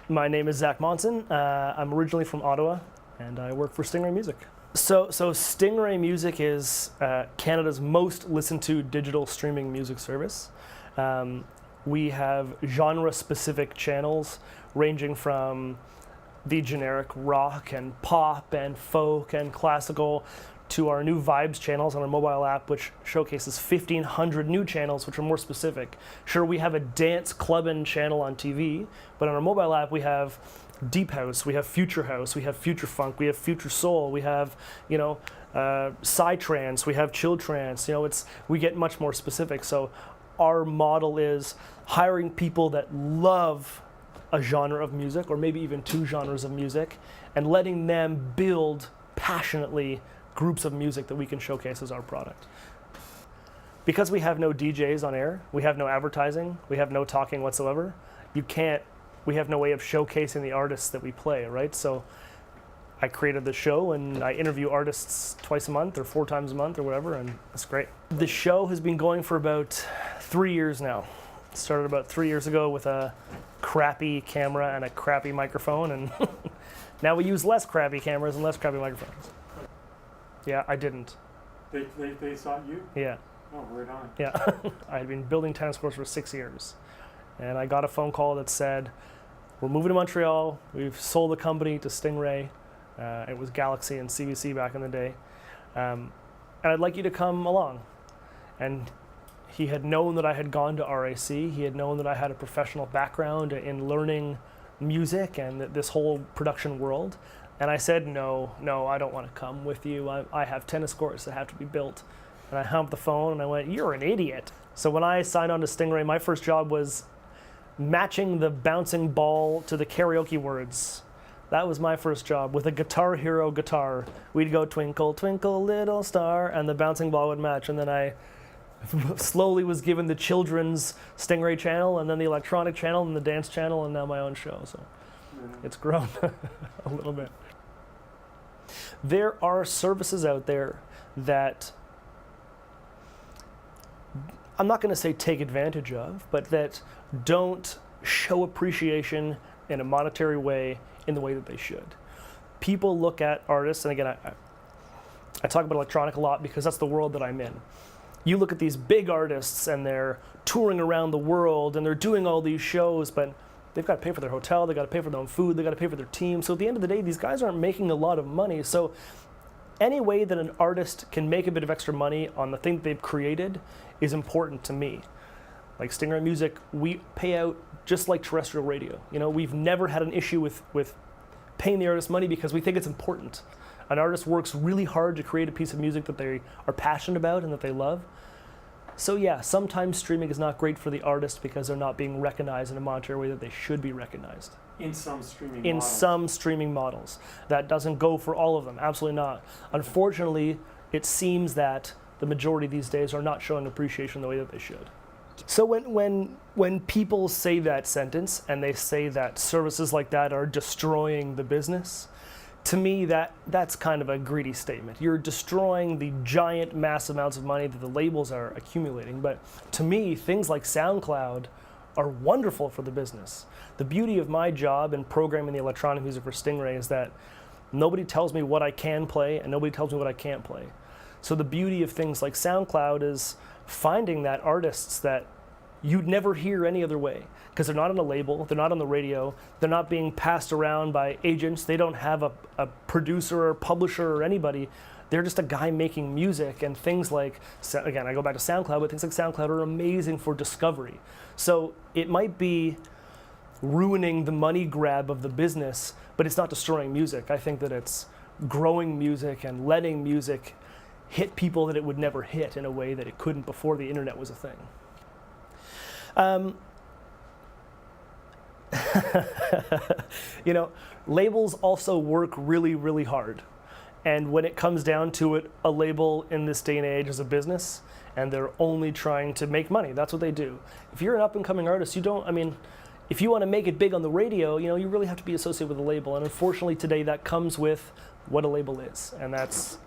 My name is Zach Monson. I'm originally from Ottawa, and I work for Stingray Music. So Stingray Music is Canada's most listened to digital streaming music service. We have genre-specific channels ranging from the generic rock and pop and folk and classical to our new Vibes channels on our mobile app, which showcases 1,500 new channels, which are more specific. Sure, we have a dance clubbing channel on TV, but on our mobile app we have deep house, we have future house, we have future funk, we have future soul, we have, psytrance, we have chill trance. We get much more specific. So our model is hiring people that love a genre of music, or maybe even two genres of music, and letting them build passionately groups of music that we can showcase as our product. Because we have no DJs on air, we have no advertising, we have no talking whatsoever, we have no way of showcasing the artists that we play, right? So I created the show and I interview artists twice a month or 4 times a month or whatever, and it's great. The show has been going for about 3 years now. It started about 3 years ago with a crappy camera and a crappy microphone, and now we use less crappy cameras and less crappy microphones. Yeah, I didn't. They sought you? Yeah. Oh, right on. Yeah. I had been building tennis courts for 6 years, and I got a phone call that said, we're moving to Montreal, we've sold the company to Stingray. It was Galaxy and CBC back in the day. And I'd like you to come along. And he had known that I had gone to RAC. He had known that I had a professional background in learning music and this whole production world. And I said, no, I don't want to come with you. I have tennis courts that have to be built. And I hung up the phone and I went, you're an idiot. So when I signed on to Stingray, my first job was matching the bouncing ball to the karaoke words. That was my first job with a Guitar Hero guitar. We'd go twinkle, twinkle, little star, and the bouncing ball would match. And then I slowly was given the children's Stingray channel, and then the electronic channel, and the dance channel, and now my own show. So it's grown a little bit. There are services out there that I'm not going to say take advantage of, but that don't show appreciation in a monetary way in the way that they should. People look at artists, and again, I talk about electronic a lot because that's the world that I'm in. You look at these big artists and they're touring around the world and they're doing all these shows, but they've got to pay for their hotel, they've got to pay for their own food, they've got to pay for their team. So at the end of the day, these guys aren't making a lot of money. So any way that an artist can make a bit of extra money on the thing that they've created is important to me. Like Stingray Music, we pay out just like terrestrial radio. We've never had an issue with paying the artist money because we think it's important. An artist works really hard to create a piece of music that they are passionate about and that they love. So yeah, sometimes streaming is not great for the artist because they're not being recognized in a monetary way that they should be recognized. In some streaming models. In some streaming models. That doesn't go for all of them, absolutely not. Unfortunately, it seems that the majority these days are not showing appreciation the way that they should. So when people say that sentence and they say that services like that are destroying the business, to me that's kind of a greedy statement. You're destroying the giant mass amounts of money that the labels are accumulating. But to me, things like SoundCloud are wonderful for the business. The beauty of my job in programming the electronic music for Stingray is that nobody tells me what I can play and nobody tells me what I can't play. So the beauty of things like SoundCloud is finding that artists that you'd never hear any other way because they're not on a label, they're not on the radio, they're not being passed around by agents, they don't have a producer or publisher or anybody. They're just a guy making music, and things like, again, I go back to SoundCloud, but things like SoundCloud are amazing for discovery. So it might be ruining the money grab of the business, but it's not destroying music. I think that it's growing music and letting music hit people that it would never hit in a way that it couldn't before the internet was a thing. Labels also work really, really hard. And when it comes down to it, a label in this day and age is a business, and they're only trying to make money. That's what they do. If you're an up-and-coming artist, if you want to make it big on the radio, you really have to be associated with a label. And unfortunately today that comes with what a label is, and that's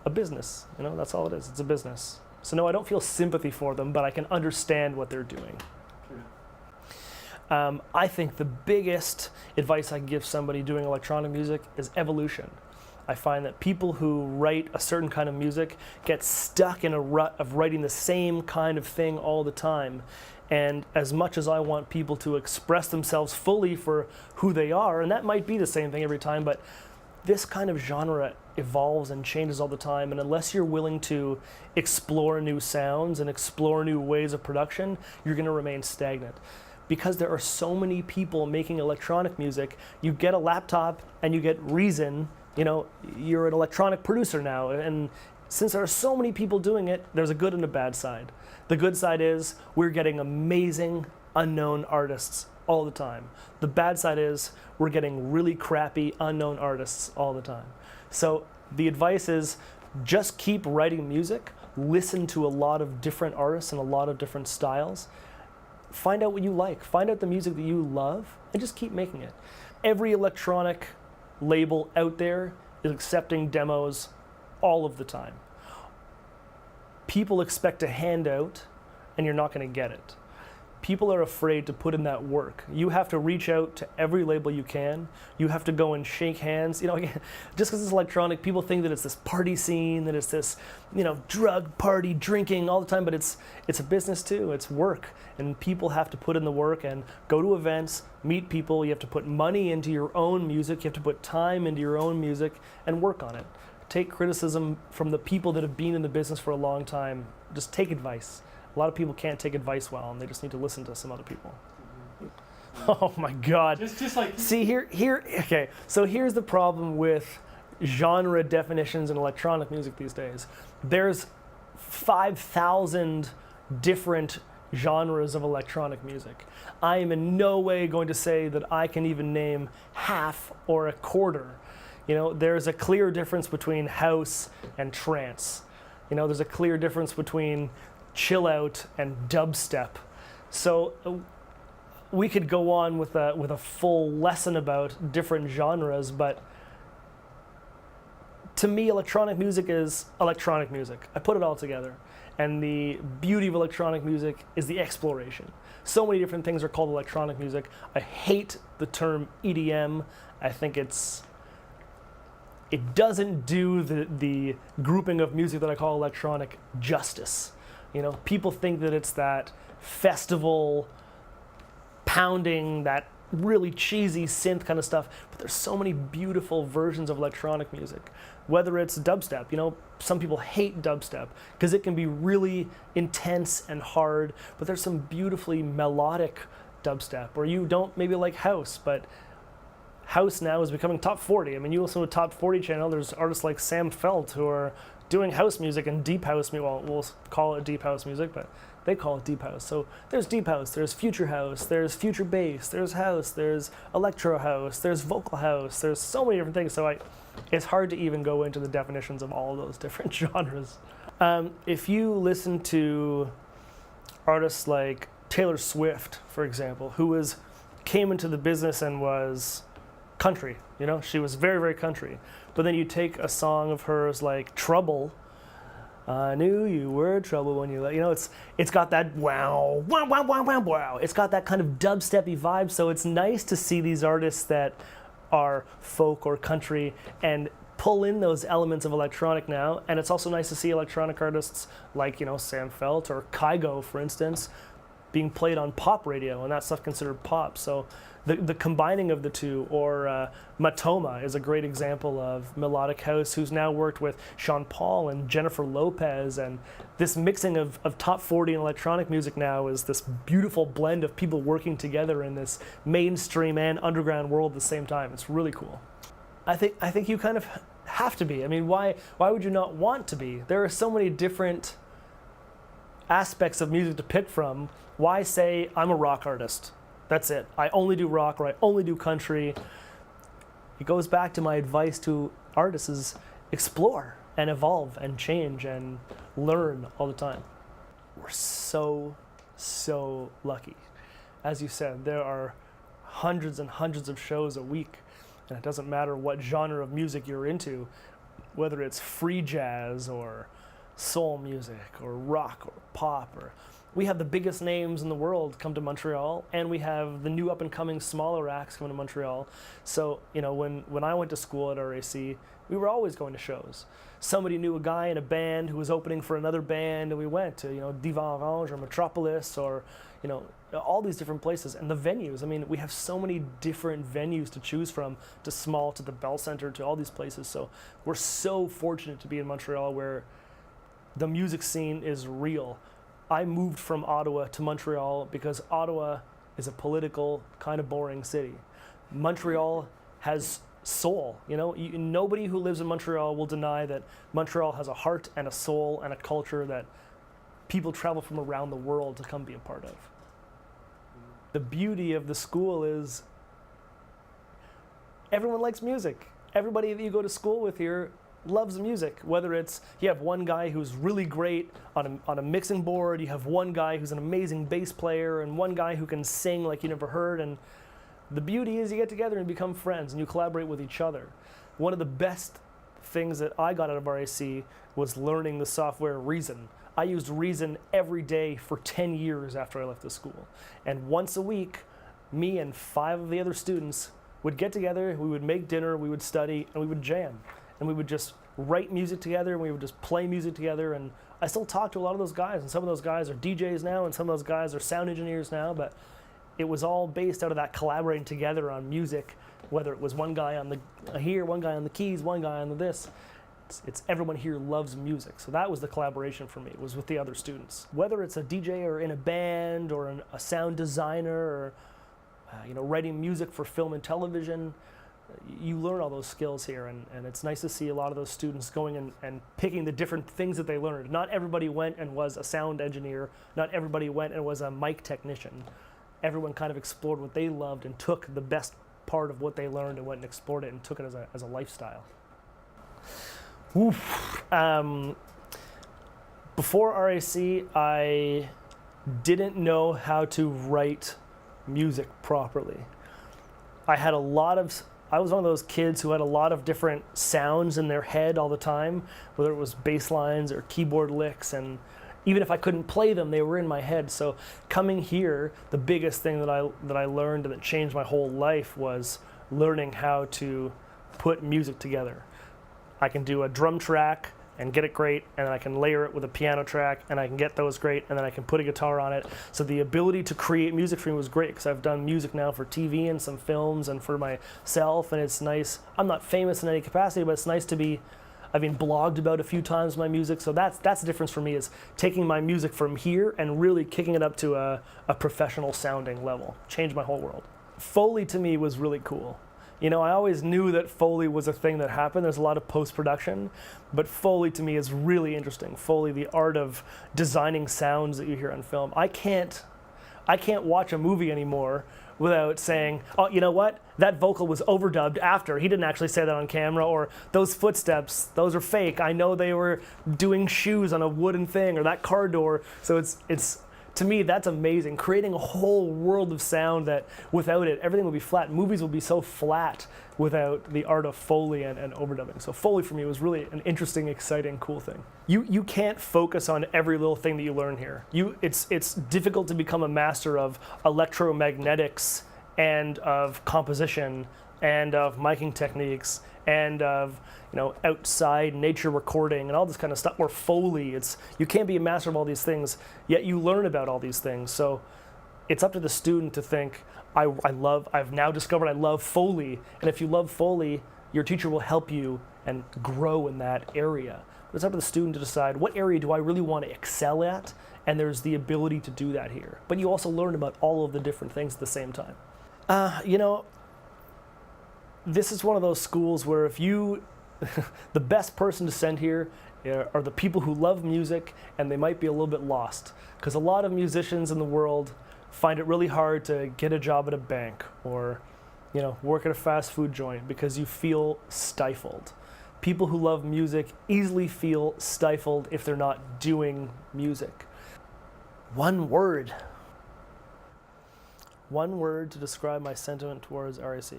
a business. That's all it is. It's a business. So no, I don't feel sympathy for them, but I can understand what they're doing. I think the biggest advice I can give somebody doing electronic music is evolution. I find that people who write a certain kind of music get stuck in a rut of writing the same kind of thing all the time. And as much as I want people to express themselves fully for who they are, and that might be the same thing every time, but this kind of genre evolves and changes all the time, and unless you're willing to explore new sounds and explore new ways of production, you're going to remain stagnant. Because there are so many people making electronic music, you get a laptop and you get Reason, you're an electronic producer now, and since there are so many people doing it, there's a good and a bad side. The good side is we're getting amazing unknown artists all the time. The bad side is we're getting really crappy unknown artists all the time. So the advice is just keep writing music, listen to a lot of different artists and a lot of different styles, find out what you like, find out the music that you love, and just keep making it. Every electronic label out there is accepting demos all of the time. People expect a handout, and you're not going to get it. People are afraid to put in that work. You have to reach out to every label you can. You have to go and shake hands. Again, just because it's electronic, people think that it's this party scene, that it's this, drug party, drinking all the time, but it's a business too. It's work, and people have to put in the work and go to events, meet people. You have to put money into your own music. You have to put time into your own music and work on it. Take criticism from the people that have been in the business for a long time. Just take advice. A lot of people can't take advice well, and they just need to listen to some other people. Mm-hmm. Oh my God. Just like... See, okay, so here's the problem with genre definitions in electronic music these days. There's 5,000 different genres of electronic music. I am in no way going to say that I can even name half or a quarter. There's a clear difference between house and trance. There's a clear difference between chill out and dubstep. So we could go on with a full lesson about different genres, but to me, electronic music is electronic music. I put it all together. And the beauty of electronic music is the exploration. So many different things are called electronic music. I hate the term EDM. I think it doesn't do the grouping of music that I call electronic justice. People think that it's that festival pounding, that really cheesy synth kind of stuff, but there's so many beautiful versions of electronic music. Whether it's dubstep, some people hate dubstep because it can be really intense and hard, but there's some beautifully melodic dubstep. Or you don't maybe like house, but house now is becoming top 40. You listen to a top 40 channel, there's artists like Sam Felt who are doing house music and deep house music. Well, we'll call it deep house music, but they call it deep house. So there's deep house, there's future house, there's future bass, there's house, there's electro house, there's vocal house, there's so many different things. So it's hard to even go into the definitions of all of those different genres. If you listen to artists like Taylor Swift, for example, who came into the business and was country, she was very, very country. But then you take a song of hers like Trouble. I knew you were trouble when you let, it's got that wow, wow, wow, wow, wow, wow. It's got that kind of dubsteppy vibe. So it's nice to see these artists that are folk or country and pull in those elements of electronic now. And it's also nice to see electronic artists like, Sam Felt or Kygo, for instance, being played on pop radio, and that stuff considered pop. So the combining of the two, or Matoma is a great example of melodic house, who's now worked with Sean Paul and Jennifer Lopez, and this mixing of top 40 and electronic music now is this beautiful blend of people working together in this mainstream and underground world at the same time. It's really cool. I think you kind of have to be. Why would you not want to be? There are so many different aspects of music to pick from. Why say I'm a rock artist? That's it. I only do rock, or I only do country. It goes back to my advice to artists is explore and evolve and change and learn all the time. We're so lucky. As you said, there are hundreds and hundreds of shows a week, and it doesn't matter what genre of music you're into, whether it's free jazz or soul music or rock or pop or we have the biggest names in the world come to Montreal, and we have the new up-and-coming smaller acts coming to Montreal. So, you know, when I went to school at RAC, we were always going to shows. Somebody knew a guy in a band who was opening for another band, and we went to, you know, Divan Orange or Metropolis or, you know, all these different places. And the venues, I mean, we have so many different venues to choose from, to small, to the Bell Center, to all these places. So we're so fortunate to be in Montreal, where the music scene is real. I moved from Ottawa to Montreal because Ottawa is a political, kind of boring city. Montreal has soul, you know? Nobody who lives in Montreal will deny that Montreal has a heart and a soul and a culture that people travel from around the world to come be a part of. The beauty of the school is everyone likes music. Everybody that you go to school with here loves music, whether it's you have one guy who's really great on a mixing board, you have one guy who's an amazing bass player, and one guy who can sing like you never heard. And the beauty is you get together and become friends and you collaborate with each other. One of the best things that I got out of RAC was learning the software Reason. I used Reason every day for 10 years after I left the school. And once a week, me and 5 of the other students would get together, we would make dinner, we would study, and we would jam. And we would just write music together, and we would just play music together. And I still talk to a lot of those guys, and some of those guys are DJs now, and some of those guys are sound engineers now, but it was all based out of that collaborating together on music, whether it was one guy on the here, one guy on the keys, one guy on the this. It's everyone here loves music. So that was the collaboration for me, was with the other students. Whether it's a DJ or in a band or a sound designer or you know, writing music for film and television, you learn all those skills here, and it's nice to see a lot of those students going and picking the different things that they learned. Not everybody went and was a sound engineer. Not everybody went and was a mic technician. Everyone kind of explored what they loved and took the best part of what they learned and went and explored it and took it as a lifestyle. Oof. Before RAC, I didn't know how to write music properly. I was one of those kids who had a lot of different sounds in their head all the time, whether it was bass lines or keyboard licks, and even if I couldn't play them, they were in my head. So coming here, the biggest thing that I learned and that changed my whole life was learning how to put music together. I can do a drum track and get it great, and then I can layer it with a piano track, and I can get those great, and then I can put a guitar on it. So the ability to create music for me was great, because I've done music now for TV and some films and for myself, and it's nice. I'm not famous in any capacity, but it's nice to be, I've been blogged about a few times, my music, so that's the difference for me, is taking my music from here and really kicking it up to a professional sounding level. Changed my whole world. Foley to me was really cool. You know, I always knew that Foley was a thing that happened. There's a lot of post-production, but Foley to me is really interesting. Foley, the art of designing sounds that you hear on film. I can't watch a movie anymore without saying, oh, you know what? That vocal was overdubbed after. He didn't actually say that on camera, or those footsteps, those are fake. I know they were doing shoes on a wooden thing, or that car door. So it's to me, that's amazing. Creating a whole world of sound that without it, everything would be flat. Movies would be so flat without the art of Foley and overdubbing. So Foley for me was really an interesting, exciting, cool thing. You can't focus on every little thing that you learn here. It's difficult to become a master of electromagnetics and of composition and of miking techniques and of, you know, outside nature recording and all this kind of stuff, or Foley. You can't be a master of all these things, yet you learn about all these things. So it's up to the student to think, I've now discovered I love Foley, and if you love Foley, your teacher will help you and grow in that area. But it's up to the student to decide, what area do I really want to excel at? And there's the ability to do that here. But you also learn about all of the different things at the same time. You know, this is one of those schools where if you, the best person to send here are the people who love music, and they might be a little bit lost. Because a lot of musicians in the world find it really hard to get a job at a bank or, you know, work at a fast food joint because you feel stifled. People who love music easily feel stifled if they're not doing music. One word to describe my sentiment towards RAC.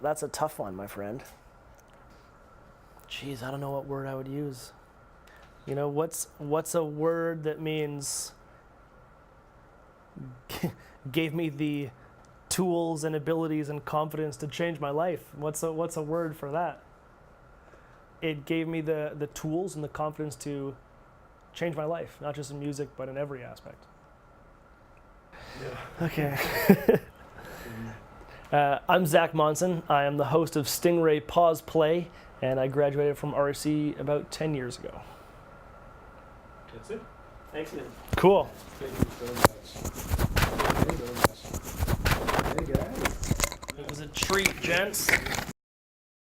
That's a tough one, my friend. Jeez, I don't know what word I would use. You know, what's a word that means gave me the tools and abilities and confidence to change my life? What's a word for that? It gave me the tools and the confidence to change my life, not just in music, but in every aspect. Yeah. Okay. I'm Zach Monson. I am the host of Stingray PausePlay, and I graduated from RAC about 10 years ago. That's it. Excellent. Cool. Thank you so much. Thank you so much. Hey guys. It was a treat, gents.